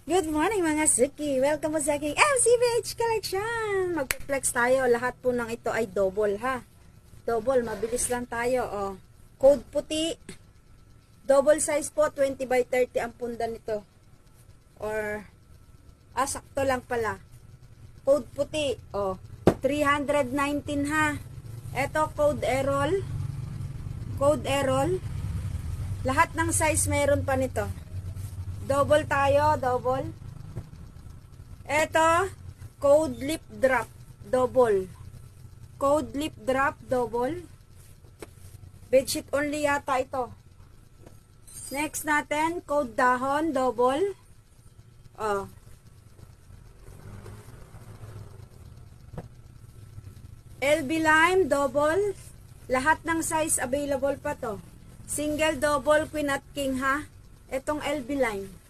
Good morning mga Suki! Welcome po sa aking MCBH Collection! Magpe-flex tayo. Lahat po ng ito ay double ha. Double. Mabilis lang tayo. Oh. Code puti. Double size po. 20 by 30 ang punda nito. Or, sakto lang pala. Code puti. Oh. 319 ha. Ito code Errol. Code Errol. Lahat ng size meron pa nito. Double tayo, double. Eto, code lip drop, double. Code lip drop, double. Bedsheet only yata ito. Next natin, code dahon, double. Oh. LB lime, double. Lahat ng size available pa to. Single, double, queen at king ha. Itong LB line.